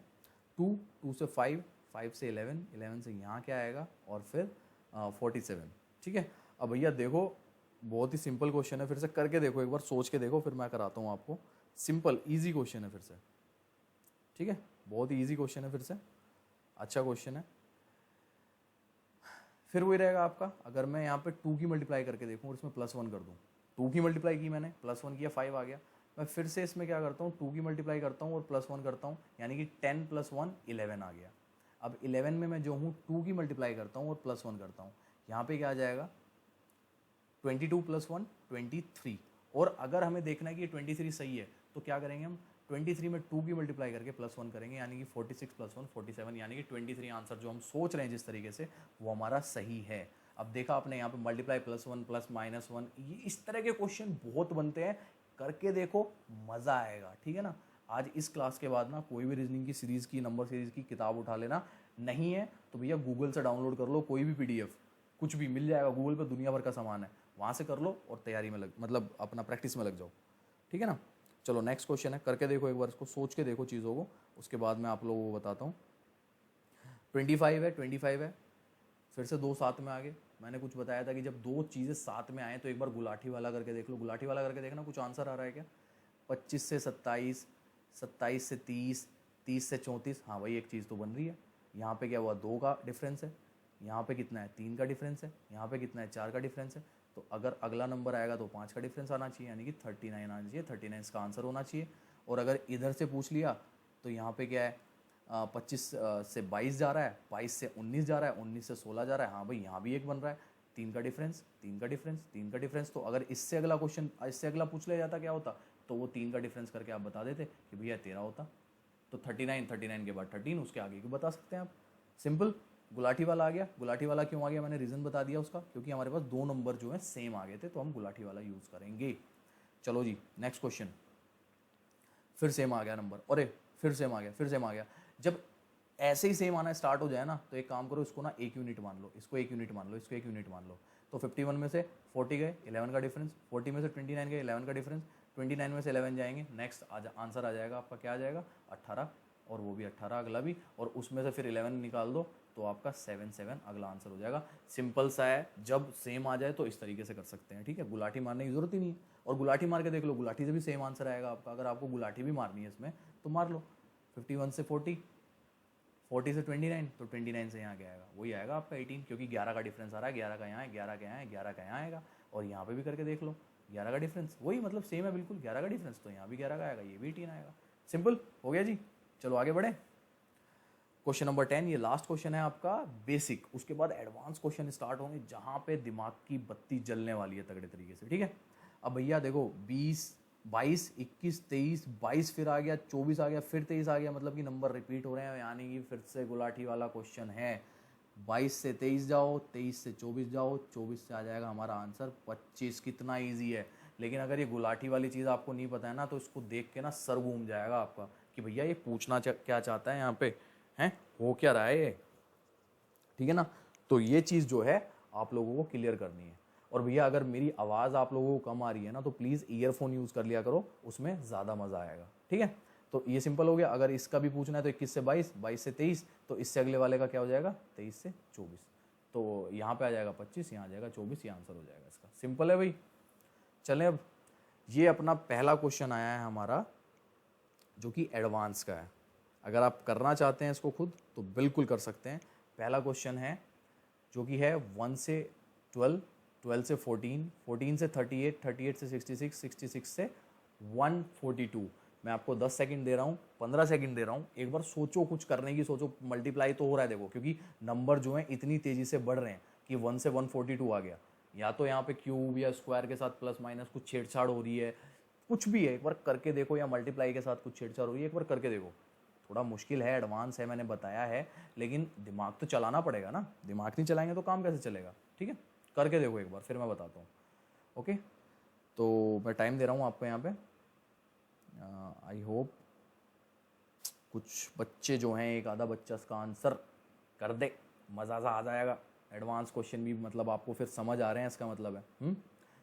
2 से 5, 5 से 11, 11 से यहाँ क्या आएगा, और फिर 47। ठीक है, अब भैया देखो बहुत ही सिंपल क्वेश्चन है, फिर से करके देखो, एक बार सोच के देखो, फिर मैं कराता हूँ आपको। सिंपल इजी क्वेश्चन है फिर से, ठीक है, बहुत ही इजी क्वेश्चन है, फिर से अच्छा क्वेश्चन है। फिर वही रहेगा आपका, अगर मैं यहाँ पे 2 की मल्टीप्लाई करके देखूँ और इसमें +1 कर दूँ, 2 की मल्टीप्लाई की मैंने, +1 किया 5 आ गया, मैं फिर से इसमें क्या करता हूँ, 2 की मल्टीप्लाई करता हूँ और +1 करता हूँ, यानी कि 10 + 1 11 आ गया। अब 11 में मैं जो हूँ 2 की मल्टीप्लाई करता हूँ और +1 करता हूँ, यहाँ पे क्या आ जाएगा 22 + 1 23। और अगर हमें देखना है कि ये 23 सही है तो क्या करेंगे हम, 23 में 2 की मल्टीप्लाई करके +1 करेंगे, यानी कि 46 + 1 47, यानी कि 23 आंसर जो हम सोच रहे हैं जिस तरीके से, वो हमारा सही है। अब देखा आपने यहाँ पे मल्टीप्लाई +1 प्लस -1, ये इस तरह के क्वेश्चन बहुत बनते हैं, करके देखो मज़ा आएगा। ठीक है ना, आज इस क्लास के बाद ना कोई भी रीजनिंग की सीरीज़ की, नंबर सीरीज़ की किताब उठा लेना, नहीं है तो भैया गूगल से डाउनलोड कर लो, कोई भी PDF कुछ भी मिल जाएगा गूगल पर, दुनिया भर का सामान है, वहाँ से कर लो और तैयारी में मतलब अपना प्रैक्टिस में लग जाओ। ठीक है ना, चलो नेक्स्ट क्वेश्चन है, करके देखो एक बार, इसको सोच के देखो चीज़ों को, उसके बाद मैं आप लोगों को बताता हूँ। 25 है, फिर से 2 साथ में आ गए। मैंने कुछ बताया था कि जब 2 चीज़ें साथ में आए तो एक बार गुलाठी वाला करके देख लो, गुलाठी वाला करके देखना कुछ आंसर आ रहा है क्या। 25 से 27, 27 से 30, 30 से 34, हाँ भाई एक चीज़ तो बन रही है। यहाँ पे क्या हुआ, 2 का डिफरेंस है, यहाँ पे कितना है 3 का डिफरेंस है, यहाँ पे कितना है 4 का डिफरेंस है, तो अगर अगला नंबर आएगा तो 5 का डिफरेंस आना चाहिए, यानी कि 39 आना चाहिए, 39 इसका आंसर होना चाहिए। और अगर इधर से पूछ लिया तो यहाँ पे क्या है, 25 से 22 जा रहा है, 22 से 19 जा रहा है, 19 से 16 जा रहा है, हाँ भाई यहाँ भी एक बन रहा है, 3 का डिफरेंस, 3 का डिफरेंस, 3 का डिफरेंस। तो अगर इससे अगला क्वेश्चन, इससे अगला पूछ लिया जाता क्या होता, तो वो 3 का डिफरेंस करके आप बता देते कि भैया 13 होता। तो 39 के बाद 13, उसके आगे क्यों बता सकते हैं आप, सिंपल। गुलाटी वाला आ गया, गुलाटी वाला क्यों आ गया मैंने रीज़न बता दिया उसका, क्योंकि हमारे पास दो नंबर जो है सेम आ गए थे, तो हम गुलाटी वाला यूज़ करेंगे। चलो जी नेक्स्ट क्वेश्चन, फिर सेम आ गया नंबर, अरे फिर सेम आ गया, फिर सेम आ गया। जब ऐसे ही सेम आना स्टार्ट हो जाए ना, तो एक काम करो, इसको ना 1 यूनिट मान लो, इसको 1 यूनिट मान लो, इसको 1 यूनिट मान लो। तो 51 में से 40 गए, 11 का डिफरेंस, 40 में से 29 गए, 11 का डिफरेंस, 29 में से 11 जाएंगे, नेक्स्ट आंसर आ जाएगा आपका, क्या आ जाएगा 18, और वो भी 18 अगला भी, और उसमें से फिर 11 निकाल दो तो आपका 7 अगला आंसर हो जाएगा। सिंपल सा है, जब सेम आ जाए तो इस तरीके से कर सकते हैं, ठीक है। गुलाटी मारने की जरूरत ही नहीं है, और गुलाटी मार के देख लो, गुलाटी से भी सेम आंसर आएगा आपका। अगर आपको गुलाटी भी मारनी है इसमें तो मार लो, 51 से 40, 40 से 29, तो 29 से यहाँ क्या आएगा, वही आएगा आपका 18, क्योंकि 11 का डिफरेंस आ रहा है, 11 का यहाँ है, 11 का यहाँ है, 11 का यहाँ आएगा, और यहाँ पे भी करके देख लो 11 का डिफरेंस, वही मतलब सेम है बिल्कुल, 11 का डिफरेंस, तो यहाँ भी 11 का आएगा, ये भी 18 आएगा। सिंपल हो गया जी। चलो आगे बढ़े, क्वेश्चन नंबर 10, ये लास्ट क्वेश्चन है आपका बेसिक, उसके बाद एडवांस क्वेश्चन स्टार्ट होंगे जहाँ पे दिमाग की बत्ती जलने वाली है तगड़े तरीके से, ठीक है। अब भैया देखो 20, 22, 21, 23, 22 फिर आ गया, 24 आ गया, फिर 23 आ गया, मतलब कि नंबर रिपीट हो रहे हैं, यानी कि फिर से गुलाटी वाला क्वेश्चन है। 22 से 23 जाओ, 23 से 24 जाओ, 24 से आ जाएगा हमारा आंसर 25। कितना ईजी है, लेकिन अगर ये गुलाटी वाली चीज़ आपको नहीं पता है ना, तो इसको देख के ना सर घूम जाएगा आपका कि भैया ये पूछना क्या चाहता है यहाँ पे, हैं हो क्या रहा है ये, ठीक है ना। तो ये चीज़ जो है आप लोगों को क्लियर करनी है। और भैया अगर मेरी आवाज़ आप लोगों को कम आ रही है ना, तो प्लीज़ ईयरफोन यूज़ कर लिया करो, उसमें ज़्यादा मज़ा आएगा, ठीक है। तो ये सिंपल हो गया। अगर इसका भी पूछना है तो 21 से 22, 22 से 23, तो इससे अगले वाले का क्या हो जाएगा 23 से 24, तो यहाँ पे आ जाएगा 25, यहाँ आ जाएगा 24, ये आंसर हो जाएगा इसका। सिंपल है भाई। चलें अब, ये अपना पहला क्वेश्चन आया है हमारा जो कि एडवांस का है। अगर आप करना चाहते हैं इसको खुद तो बिल्कुल कर सकते हैं। पहला क्वेश्चन है जो कि है 1 से 12, 12 से 14, 14 से 38, 38 से 66, 66 से 142। मैं आपको 10 सेकंड दे रहा हूँ, 15 सेकंड दे रहा हूँ, एक बार सोचो, कुछ करने की सोचो। मल्टीप्लाई तो हो रहा है देखो, क्योंकि नंबर जो है इतनी तेज़ी से बढ़ रहे हैं कि 1 से 142 आ गया। या तो यहाँ पे क्यूब या स्क्वायर के साथ प्लस माइनस कुछ छेड़छाड़ हो रही है, कुछ भी है, एक बार करके देखो, या मल्टीप्लाई के साथ कुछ छेड़छाड़ हो रही है, एक बार करके देखो। थोड़ा मुश्किल है, एडवांस है, मैंने बताया है, लेकिन दिमाग तो चलाना पड़ेगा ना। दिमाग नहीं चलाएंगे तो काम कैसे चलेगा, ठीक है। करके देखो एक बार, फिर मैं बताता हूँ। ओके, तो मैं टाइम दे रहा हूँ आपको यहाँ पे। आई होप कुछ बच्चे जो हैं, एक आधा बच्चा इसका आंसर कर दे, मज़ा सा आ जाएगा। एडवांस क्वेश्चन भी मतलब आपको फिर समझ आ रहे हैं, इसका मतलब है।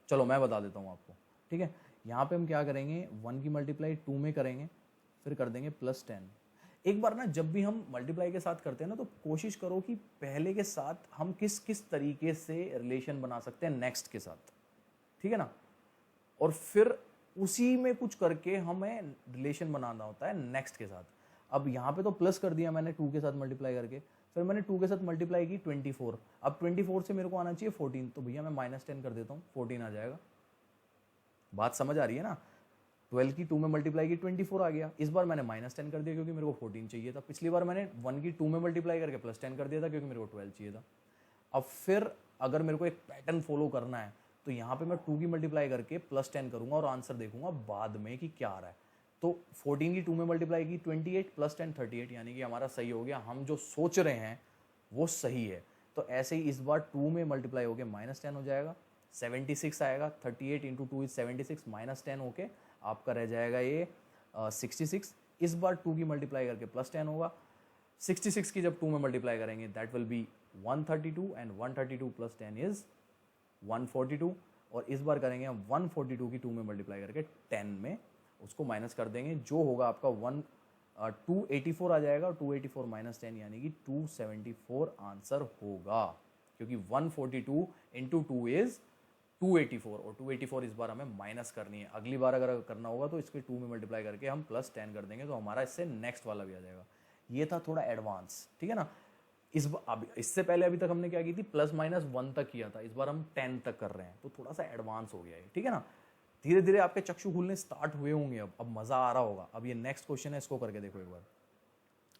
चलो मैं बता देता हूँ आपको, ठीक है। यहाँ पे हम क्या करेंगे, 1 की मल्टीप्लाई 2 में करेंगे, फिर कर देंगे +10। एक बार ना जब भी हम मल्टीप्लाई के साथ करते हैं ना, तो कोशिश करो कि पहले के साथ हम किस किस तरीके से रिलेशन बना सकते हैं नेक्स्ट के साथ, ठीक है ना। और फिर उसी में कुछ करके हमें रिलेशन बनाना होता है नेक्स्ट के साथ। अब यहाँ पे तो प्लस कर दिया मैंने 2 के साथ मल्टीप्लाई करके, फिर मैंने 2 के साथ मल्टीप्लाई की 24। अब 24 से मेरे को आना चाहिए 14, तो भैया मैं -10 कर देता हूँ, 14 आ जाएगा। बात समझ आ रही है ना। 12 की 2 में मल्टीप्लाई की 24 आ गया। इस बार मैंने -10 कर दिया क्योंकि मेरे को 14 चाहिए था। पिछली बार मैंने 1 की 2 में मल्टीप्लाई करके +10 कर दिया था क्योंकि मेरे को 12 चाहिए था। अब फिर अगर मेरे को एक पैटर्न फॉलो करना है, तो यहाँ पे मैं 2 की मल्टीप्लाई करके +10 करूंगा और आंसर देखूंगा बाद में कि क्या आ रहा है। तो 14 की 2 में मल्टीप्लाई की 28, +10 38, यानी कि हमारा सही हो गया। हम जो सोच रहे हैं वो सही है। तो ऐसे ही इस बार 2 में मल्टीप्लाई होके -10 हो जाएगा, 76 आएगा। 38 × 2 = 76, -10 होके आपका रह जाएगा ये 66। इस बार 2 की मल्टीप्लाई करके +10 होगा। 66 की जब 2 में मल्टीप्लाई करेंगे that will be 132, and 132 + 10 is 142। और इस बार करेंगे हम 142 की 2 में मल्टीप्लाई करके 10 में उसको माइनस कर देंगे, जो होगा आपका 284 आ जाएगा। 284 - 10 यानी कि 274 आंसर होगा, क्योंकि 142 × 2 इज 284, और 284 इस बार हमें माइनस करनी है। अगली बार अगर करना होगा तो इसके 2 में मल्टीप्लाई करके हम +10 कर देंगे, तो हमारा इससे नेक्स्ट वाला भी आ जाएगा। ये था थोड़ा एडवांस, ठीक है ना। इससे पहले अभी तक हमने क्या की थी, +-1 तक किया था, इस बार हम 10 तक कर रहे हैं, तो थोड़ा सा एडवांस हो गया है, ठीक है ना। धीरे धीरे आपके चक्षु खुलने स्टार्ट हुए होंगे, अब मज़ा आ रहा होगा। अब ये नेक्स्ट क्वेश्चन है, इसको करके देखो एक बार।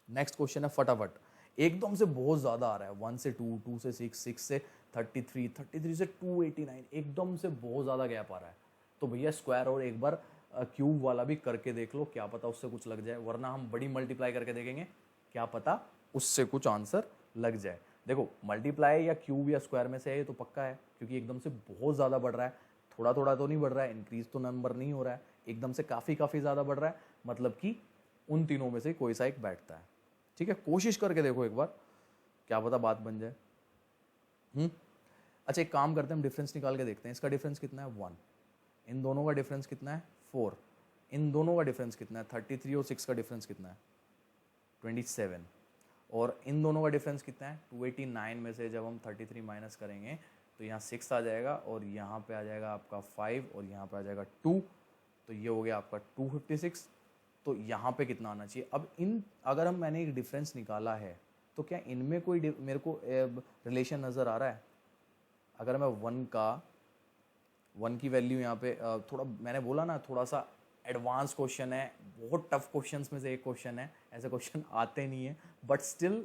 नेक्स्ट क्वेश्चन है फटाफट, एकदम से बहुत ज़्यादा आ रहा है। 1 से 2, 2 से 6, 6 से 33, 33 से 289, एकदम से बहुत ज़्यादा गैप आ रहा है। तो भैया स्क्वायर और एक बार क्यूब वाला भी करके देख लो, क्या पता उससे कुछ लग जाए, वरना हम बड़ी मल्टीप्लाई करके देखेंगे, क्या पता उससे कुछ आंसर लग जाए। देखो मल्टीप्लाई या क्यूब या स्क्वायर में से है ये तो पक्का है, क्योंकि एकदम से बहुत ज़्यादा बढ़ रहा है, थोड़ा थोड़ा तो नहीं बढ़ रहा है, इंक्रीज तो नंबर नहीं हो रहा है, एकदम से काफ़ी काफ़ी ज़्यादा बढ़ रहा है, मतलब कि उन तीनों में से कोई सा एक बैठता है। ठीक है, कोशिश करके देखो एक बार, क्या पता बात बन जाए। अच्छा एक काम करते हैं, हम डिफरेंस निकाल के देखते हैं। इसका डिफरेंस कितना है 1, इन दोनों का डिफरेंस कितना है 4, इन दोनों का डिफरेंस कितना है 33 और 6 का डिफरेंस कितना है 27, और इन दोनों का डिफरेंस कितना है 289 में से जब हम 33 माइनस करेंगे तो यहाँ 6 आ जाएगा, और यहाँ पे आ जाएगा आपका 5, और यहाँ पे आ जाएगा 2, तो ये हो गया आपका 256। तो यहाँ पे कितना आना चाहिए? अब इन अगर हम मैंने एक डिफरेंस निकाला है तो क्या इनमें कोई मेरे को रिलेशन नज़र आ रहा है? अगर मैं 1 की वैल्यू यहाँ पे थोड़ा मैंने बोला ना थोड़ा सा एडवांस क्वेश्चन है, बहुत टफ क्वेश्चंस में से एक क्वेश्चन है, ऐसे क्वेश्चन आते नहीं है, बट स्टिल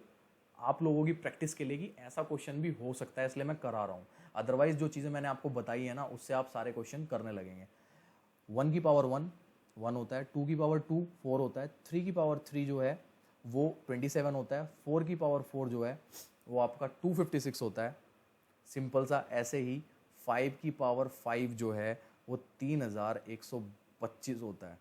आप लोगों की प्रैक्टिस के लिए कि ऐसा क्वेश्चन भी हो सकता है, इसलिए मैं करा रहा हूँ। अदरवाइज जो चीज़ें मैंने आपको बताई है ना उससे आप सारे क्वेश्चन करने लगेंगे। 1 की पावर 1 होता है, 2 की पावर 2 4 होता है, 3 की पावर 3 जो है वो 27 होता है, 4 की पावर 4 जो है वो आपका 256 होता है। सिंपल सा। ऐसे ही 5 की पावर 5 जो है वो 3125 होता है।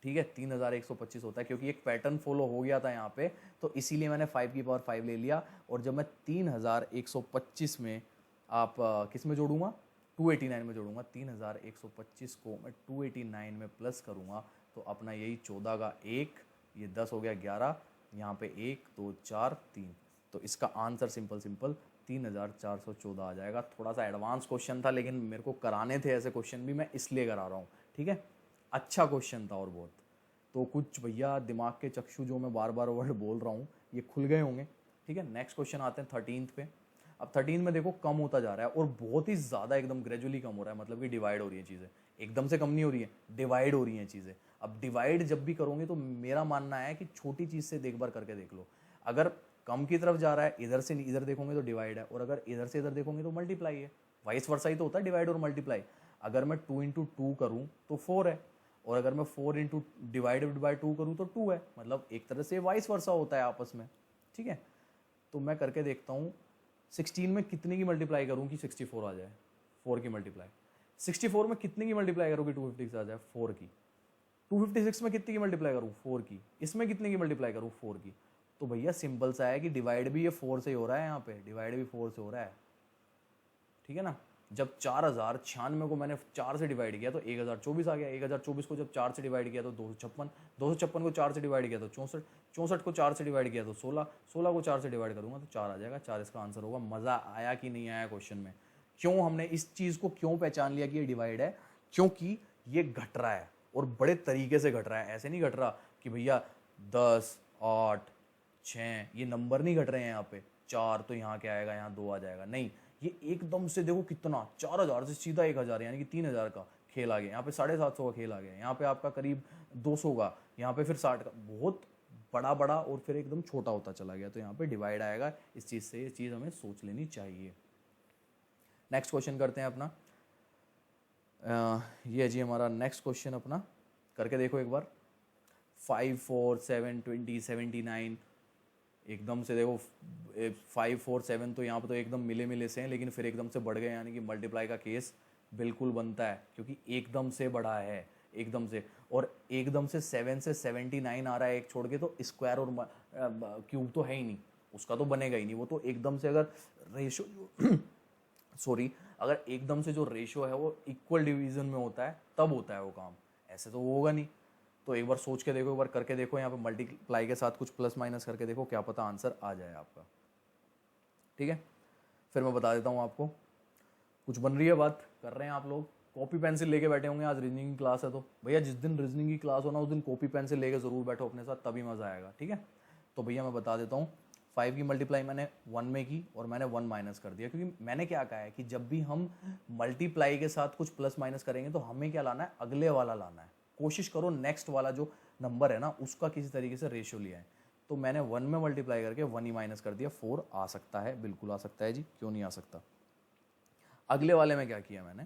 ठीक है, 3125 होता है, क्योंकि एक पैटर्न फॉलो हो गया था यहाँ पे, तो इसीलिए मैंने 5 की पावर 5 ले लिया। और जब मैं 3125 में आप किस में जोड़ूंगा 289 में जोड़ूंगा, 3125 को मैं 289 में प्लस करूंगा तो अपना यही 14 का 1, ये 10 हो गया 11, यहाँ पे 1 2 4 3, तो इसका आंसर सिंपल 3414 आ जाएगा। थोड़ा सा एडवांस क्वेश्चन था, लेकिन मेरे को कराने थे ऐसे क्वेश्चन भी, मैं इसलिए करा रहा हूँ। ठीक है, अच्छा क्वेश्चन था और बहुत, तो कुछ भैया दिमाग के चक्षु जो मैं बार बार वर्ड बोल रहा हूँ ये खुल गए होंगे। ठीक है, नेक्स्ट क्वेश्चन आते हैं 13th पे। अब 13 में देखो कम होता जा रहा है, और बहुत ही ज़्यादा एकदम ग्रेजुअली कम हो रहा है, मतलब कि डिवाइड हो रही है चीज़ें, एकदम से कम नहीं हो रही है, डिवाइड हो रही हैं चीज़ें। अब डिवाइड जब भी करोगे तो मेरा मानना है कि छोटी चीज़ से एक बार करके देख लो। अगर कम की तरफ जा रहा है, इधर से इधर देखोगे तो डिवाइड है, और अगर इधर से इधर देखोगे तो मल्टीप्लाई है। वाइस वर्सा ही तो होता है डिवाइड और मल्टीप्लाई। अगर मैं 2 × 2 करूँ तो 4 है, और अगर मैं 4 × डिवाइडेड बाय 2 करूँ तो 2 है, मतलब एक तरह से वाइस वर्सा होता है आपस में। ठीक है, तो मैं करके देखता हूँ 16 में कितने की मल्टीप्लाई करूँ कि 64 आ जाए, 4 की मल्टीप्लाई। 64 में कितने की मल्टीप्लाई करूँ कि 256 आ जाए, 4 की। 256 में कितने की मल्टीप्लाई करूँ, 4 की। इसमें कितने की मल्टीप्लाई करूँ, 4 की। तो भैया सिंपल सा है कि डिवाइड भी ये 4 से ही हो रहा है, यहाँ पे डिवाइड भी 4 से हो रहा है। ठीक है ना, जब 4096 को मैंने 4 से डिवाइड किया तो 1024 आ गया, 1024 को जब 4 से डिवाइड किया तो 256, 256 को 4 से डिवाइड किया तो 64, 64 को 4 से डिवाइड किया तो 16, 16 को 4 से डिवाइड करूंगा तो 4 आ जाएगा, 4 इसका आंसर होगा। मज़ा आया कि नहीं आया क्वेश्चन में? क्यों हमने इस चीज़ को क्यों पहचान लिया कि ये डिवाइड है? क्योंकि ये घट रहा है, और बड़े तरीके से घट रहा है। ऐसे नहीं घट रहा कि भैया 10 8 6 ये नंबर नहीं घट रहे हैं यहाँ पे, 4 तो यहाँ क्या आएगा, यहाँ 2 आ जाएगा, नहीं, ये एकदम से देखो कितना 4000 से सीधा 1000, यानी कि 3000 का खेल आ गया, यहाँ पे 750 का खेल आ गया, यहाँ पे आपका करीब 200 का, यहाँ पे फिर 60 का, बहुत बड़ा बड़ा और फिर एकदम छोटा होता चला गया, तो यहाँ पे डिवाइड आएगा। इस चीज़ से ये चीज़ हमें सोच लेनी चाहिए। नेक्स्ट क्वेश्चन करते हैं अपना, ये जी हमारा नेक्स्ट क्वेश्चन अपना, करके देखो एक बार। 5 4 7 20 79, एकदम से देखो 5 4 7 तो यहाँ पे तो एकदम मिले मिले से हैं, लेकिन फिर एकदम से बढ़ गए, यानी कि मल्टीप्लाई का केस बिल्कुल बनता है, क्योंकि एकदम से बढ़ा है, एकदम से। और एकदम से 7 से 79 आ रहा है एक छोड़ के, तो स्क्वायर और क्यूब तो है ही नहीं, उसका तो बनेगा ही नहीं। वो तो एकदम से अगर रेशो सॉरी अगर एकदम से जो रेशो है वो इक्वल डिवीजन में होता है तब होता है वो काम, ऐसे तो होगा नहीं। तो एक बार सोच के देखो, एक बार करके देखो, यहाँ पे मल्टीप्लाई के साथ कुछ प्लस माइनस करके देखो, क्या पता आंसर आ जाए आपका। ठीक है, फिर मैं बता देता हूँ आपको, कुछ बन रही है बात, कर रहे हैं आप लोग, कॉपी पेंसिल लेके बैठे होंगे, आज रीजनिंग की क्लास है तो भैया जिस दिन रीजनिंग की क्लास हो ना उस दिन कॉपी पेंसिल लेके ज़रूर बैठो अपने साथ, तभी मज़ा आएगा। ठीक है, तो भैया मैं बता देता हूँ, 5 की मल्टीप्लाई मैंने 1 में की और मैंने 1 माइनस कर दिया, क्योंकि मैंने क्या कहा है कि जब भी हम मल्टीप्लाई के साथ कुछ प्लस माइनस करेंगे तो हमें क्या लाना है, अगले वाला लाना है। कोशिश करो नेक्स्ट वाला जो नंबर है ना उसका किसी तरीके से रेशियो लिया है। तो मैंने 1 में मल्टीप्लाई करके 1 ही माइनस कर दिया, 4 आ सकता है, बिल्कुल आ सकता है जी, क्यों नहीं आ सकता। अगले वाले में क्या किया मैंने,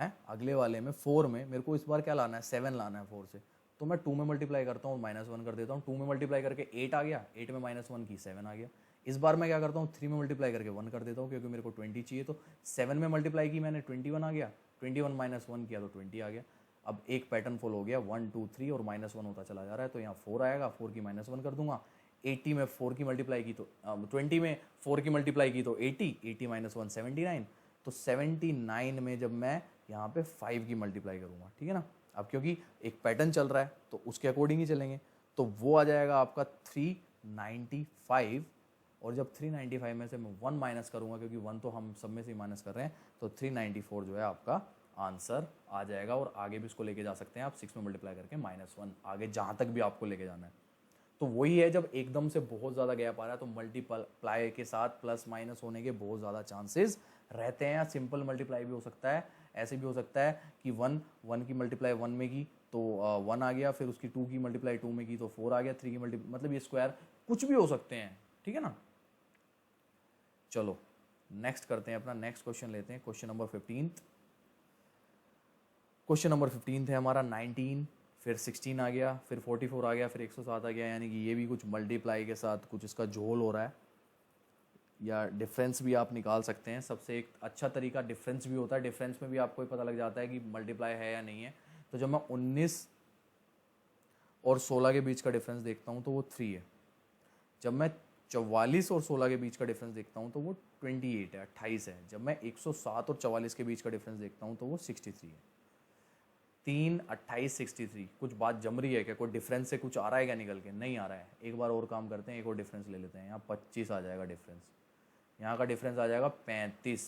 है, अगले वाले में 4 में मेरे को इस बार क्या लाना है, 7 लाना है 4 से, तो मैं 2 में मल्टीप्लाई करता हूँ, -1 कर देता हूँ, 2 में मल्टीप्लाई करके 8 आ गया, 8 में -1 की 7 आ गया। इस बार मैं क्या करता हूँ, 3 में मल्टीप्लाई करके 1 कर देता हूँ, क्योंकि मेरे को 20 चाहिए, तो 7 में मल्टीप्लाई की मैंने 21 आ गया, 21 -1 किया तो 20 आ गया। अब एक पैटर्न फॉलो हो गया, 1 2 3 और -1 होता चला जा रहा है, तो यहाँ 4 आएगा, 4 की -1 कर दूंगा। 80 में 4 की मल्टीप्लाई की तो 20 में 4 की मल्टीप्लाई की तो 80, 80 -1 79, तो 79 में जब मैं यहाँ पे 5 की मल्टीप्लाई करूँगा, ठीक है ना। अब क्योंकि एक पैटर्न चल रहा है तो उसके अकॉर्डिंग ही चलेंगे, तो वो आ जाएगा आपका 395, और जब 395 में से मैं 1 माइनस करूँगा, क्योंकि 1 तो हम सब में से माइनस कर रहे हैं, तो 394 जो है आपका आंसर आ जाएगा। और आगे भी इसको लेके जा सकते हैं आप 6 में मल्टीप्लाई करके -1, आगे जहाँ तक भी आपको लेके जाना है। तो वही है, जब एकदम से बहुत ज़्यादा गैप आ रहा है तो मल्टीप्लाई के साथ प्लस माइनस होने के बहुत ज़्यादा चांसेस रहते हैं। सिंपल मल्टीप्लाई भी हो सकता है, ऐसे भी हो सकता है कि 1 की मल्टीप्लाई 1 में की तो 1 आ गया, फिर उसकी 2 की मल्टीप्लाई 2 में की तो 4 आ गया, 3 की मल्टीप्लाई, मतलब ये स्क्वायर कुछ भी हो सकते हैं, ठीक है ना। चलो नेक्स्ट करते हैं, अपना नेक्स्ट क्वेश्चन लेते हैं, क्वेश्चन नंबर 15। क्वेश्चन नंबर 15 है हमारा 19, फिर 16 आ गया, फिर 44 आ गया, फिर 107 आ गया, यानी कि ये भी कुछ मल्टीप्लाई के साथ कुछ इसका झोल हो रहा है, या डिफरेंस भी आप निकाल सकते हैं। सबसे एक अच्छा तरीका डिफरेंस भी होता है, डिफरेंस में भी आपको पता लग जाता है कि मल्टीप्लाई है या नहीं है। तो जब मैं 19 और 16 के बीच का डिफरेंस देखता हूँ तो वो 3 है। जब मैं 44 और 16 के बीच का डिफरेंस देखता हूँ तो वो 28 है, 28 है। जब मैं 107 और 44 के बीच का डिफरेंस देखता हूँ तो वो 63 है। 3 28 63, कुछ बात जम रही है क्या, कोई डिफरेंस से कुछ आ रहा है क्या निकल के, नहीं आ रहा है। एक बार और काम करते हैं, एक और डिफरेंस ले लेते हैं। यहाँ 25 आ जाएगा डिफरेंस, यहाँ का डिफरेंस आ जाएगा 35,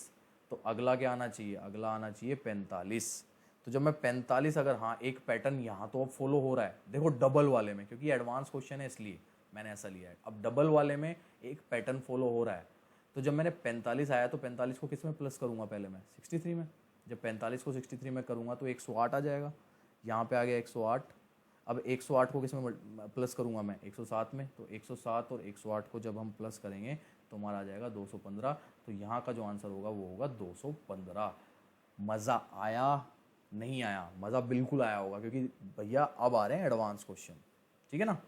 तो अगला क्या आना चाहिए, अगला आना चाहिए 45। तो जब मैं 45, अगर हाँ एक पैटर्न यहाँ तो अब फॉलो हो रहा है, देखो डबल वाले में, क्योंकि एडवांस क्वेश्चन है इसलिए मैंने ऐसा लिया है। अब डबल वाले में एक पैटर्न फॉलो हो रहा है, तो जब मैंने 45 आया तो 45 को किस में प्लस करूँगा, पहले मैं 63 में। जब 45 को 63 में करूँगा तो 108 आ जाएगा, यहाँ पे आ गया 108। अब 108 को किस में प्लस करूँगा मैं, 107 में, तो 107 और 108 को जब हम प्लस करेंगे तो हमारा आ जाएगा 215। तो यहाँ का जो आंसर होगा वो होगा 215। मज़ा आया, नहीं आया? मज़ा बिल्कुल आया होगा, क्योंकि भैया अब आ रहे हैं एडवांस क्वेश्चन, ठीक है ना।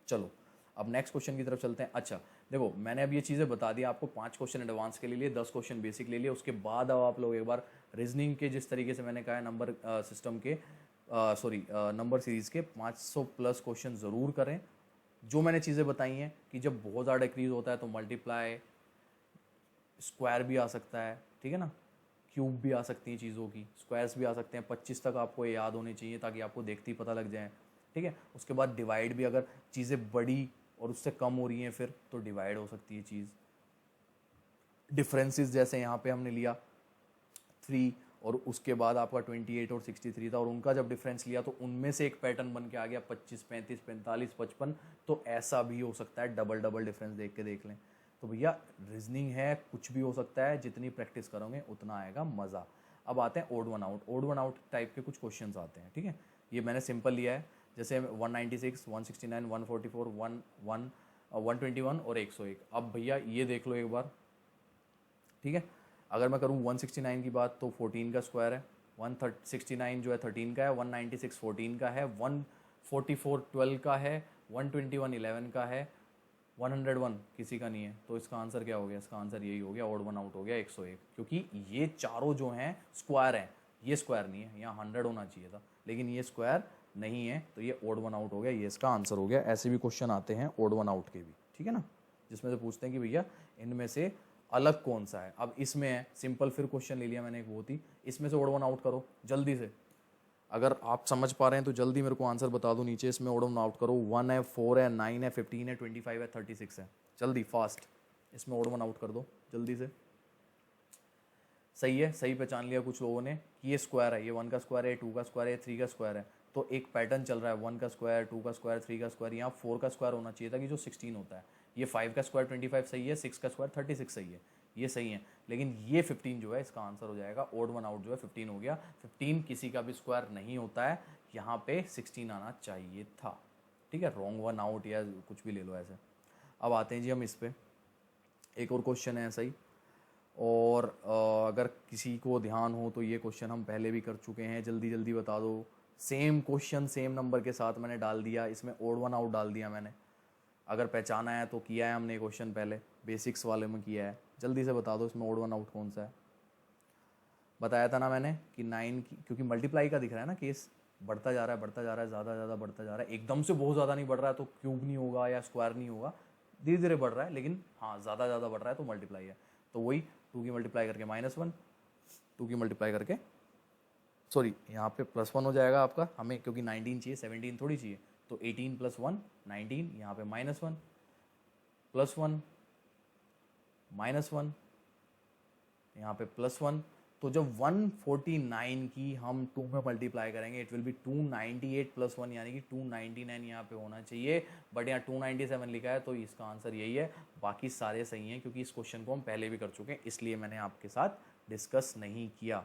चलो अब नेक्स्ट क्वेश्चन की तरफ चलते हैं। अच्छा देखो, मैंने अब ये चीज़ें बता दी आपको, 5 क्वेश्चन एडवांस के ले लिए, 10 क्वेश्चन बेसिक ले लिए। उसके बाद अब आप लोग एक बार रीजनिंग के, जिस तरीके से मैंने कहा है नंबर सिस्टम के, नंबर सीरीज़ के 500 प्लस क्वेश्चन ज़रूर करें। जो मैंने चीज़ें बताई हैं कि जब बहुत ज़्यादा डिक्रीज होता है तो मल्टीप्लाई, स्क्वायर भी आ सकता है, ठीक है ना, क्यूब भी आ सकती हैं चीज़ों की, स्क्वायर्स भी आ सकते हैं। 25 तक आपको ये याद होने चाहिए ताकि आपको देखते ही पता लग जाए, ठीक है। उसके बाद डिवाइड भी, अगर चीज़ें बड़ी और उससे कम हो रही हैं फिर तो डिवाइड हो सकती है चीज़। डिफरेंसेस जैसे यहाँ पे हमने लिया 3, और उसके बाद आपका 28 और 63 था, और उनका जब डिफरेंस लिया तो उनमें से एक पैटर्न बन के आ गया 25 35 45 55। तो ऐसा भी हो सकता है, डबल डबल डिफरेंस देख के देख लें। तो भैया रीजनिंग है, कुछ भी हो सकता है, जितनी प्रैक्टिस करोगे उतना आएगा मज़ा। अब आते हैं odd one out. Odd one out type के कुछ क्वेश्चंस आते हैं, ठीक है। ये मैंने सिंपल लिया है, जैसे 196 169 144 121 और 101। अब भैया ये देख लो एक बार, ठीक है। अगर मैं करूँ 169 की बात तो 14 का स्क्वायर है, 169 जो है 13 का है, 196 14 का है, 144 12 का है, 121 11 का है, 101 किसी का नहीं है। तो इसका आंसर क्या हो गया, इसका आंसर यही हो गया, ओड वन आउट हो गया 101। क्योंकि ये चारों जो हैं स्क्वायर हैं, ये स्क्वायर नहीं है, यहाँ 100 होना चाहिए था, लेकिन ये स्क्वायर नहीं है, तो ये ओड वन आउट हो गया, ये इसका आंसर हो गया। ऐसे भी क्वेश्चन आते हैं ओड वन आउट के भी, ठीक है ना, जिसमें से पूछते हैं कि भैया इनमें से अलग कौन सा है। अब इसमें है सिंपल, फिर क्वेश्चन ले लिया मैंने एक बहुत ही, इसमें से ओड वन आउट करो जल्दी से। अगर आप समझ पा रहे हैं तो जल्दी मेरे को आंसर बता दो नीचे, इसमें ओड वन आउट करो। 1 है, 4 है, 9 है, 15 है, 25 है, 36 है, जल्दी फास्ट इसमें ओड वन आउट कर दो जल्दी से। सही है, सही पहचान लिया कुछ लोगों ने कि ये स्क्वायर है, ये 1 का स्क्वायर है, 2 का स्क्वायर है, 3 का स्क्वायर है। तो एक पैटर्न चल रहा है, 1 का स्क्वायर, 2 का स्क्वायर, 3 का स्क्वायर। यहाँ 4 का स्क्वायर होना चाहिए था कि जो 16 होता है। ये 5 का स्क्वायर 25 सही है, 6 का स्क्वायर 36 सही है, ये सही है। लेकिन ये 15 जो है इसका आंसर हो जाएगा, ओड वन आउट जो है 15 हो गया। 15 किसी का भी स्क्वायर नहीं होता है, यहाँ पे 16 आना चाहिए था, ठीक है। रॉन्ग वन आउट या कुछ भी ले लो ऐसे। अब आते हैं जी हम इस पे, एक और क्वेश्चन है ऐसा ही। और अगर किसी को ध्यान हो तो ये क्वेश्चन हम पहले भी कर चुके हैं, जल्दी जल्दी बता दो। सेम क्वेश्चन सेम नंबर के साथ मैंने डाल दिया, इसमें ओड वन आउट डाल दिया मैंने। अगर पहचाना है तो किया है हमने क्वेश्चन पहले, बेसिक्स वाले में किया है। जल्दी से बता दो इसमें ओड वन आउट कौन सा है। बताया था ना मैंने कि 9 की, क्योंकि मल्टीप्लाई का दिख रहा है ना केस, बढ़ता जा रहा है बढ़ता जा रहा है, ज़्यादा ज़्यादा बढ़ता जा रहा है। एकदम से बहुत ज़्यादा नहीं बढ़ रहा है तो क्यूब नहीं होगा या स्क्वायर नहीं होगा, धीरे धीरे बढ़ रहा है, लेकिन हाँ ज़्यादा ज़्यादा बढ़ रहा है तो मल्टीप्लाई है। तो वही 2 की मल्टीप्लाई करके -1, 2 की मल्टीप्लाई करके, सॉरी यहाँ पे +1 हो जाएगा आपका, हमें क्योंकि 19 चाहिए 17 थोड़ी चाहिए, तो 18 + 1 19, यहाँ पे -1 +1 -1, यहाँ पे +1। तो जब 149 की हम 2 में मल्टीप्लाई करेंगे, इट विल बी 298 + 1, यानी कि 299 यहाँ पे होना चाहिए, बट यहाँ 297 लिखा है, तो इसका आंसर यही है। बाकी सारे सही हैं क्योंकि इस क्वेश्चन को हम पहले भी कर चुके हैं, इसलिए मैंने आपके साथ डिस्कस नहीं किया।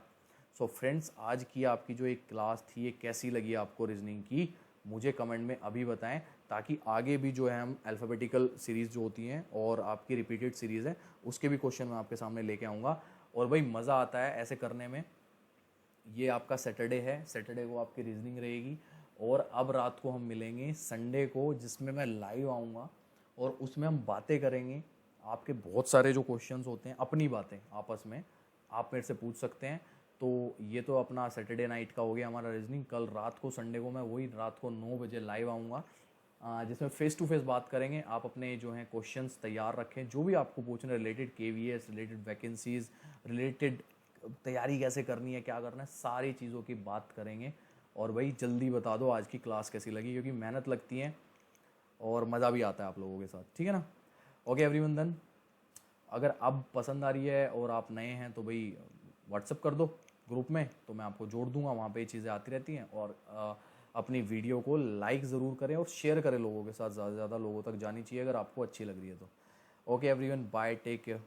सो फ्रेंड्स, आज की आपकी जो एक क्लास थी ये कैसी लगी आपको रीजनिंग की, मुझे कमेंट में अभी बताएं, ताकि आगे भी जो है हम अल्फ़ाबेटिकल सीरीज़ जो होती हैं और आपकी रिपीटेड सीरीज़ है उसके भी क्वेश्चन मैं आपके सामने लेके आऊँगा। और भाई मज़ा आता है ऐसे करने में। ये आपका सैटरडे है, सैटरडे को आपकी रीजनिंग रहेगी, और अब रात को हम मिलेंगे संडे को, जिसमें मैं लाइव आऊँगा और उसमें हम बातें करेंगे। आपके बहुत सारे जो क्वेश्चंस होते हैं, अपनी बातें आपस में आप मेरे से पूछ सकते हैं। तो ये तो अपना सैटरडे नाइट का हो गया हमारा रीजनिंग। कल रात को संडे को मैं वही रात को 9 बजे लाइव आऊँगा, जिसमें फेस टू फेस बात करेंगे। आप अपने जो हैं क्वेश्चंस तैयार रखें, जो भी आपको पूछना है related KVS, related vacancies, related तैयारी कैसे करनी है, क्या करना है, सारी चीज़ों की बात करेंगे। और भाई जल्दी बता दो आज की क्लास कैसी लगी, क्योंकि मेहनत लगती है और मज़ा भी आता है आप लोगों के साथ, ठीक है ना। ओके एवरीवन, देन अगर अब पसंद आ रही है और आप नए हैं तो भाई व्हाट्सअप कर दो ग्रुप में, तो मैं आपको जोड़ दूंगा, वहाँ पे ये चीज़ें आती रहती हैं। और अपनी वीडियो को लाइक ज़रूर करें और शेयर करें लोगों के साथ, ज़्यादा से ज़्यादा लोगों तक जानी चाहिए अगर आपको अच्छी लग रही है तो। Okay everyone, bye, take care.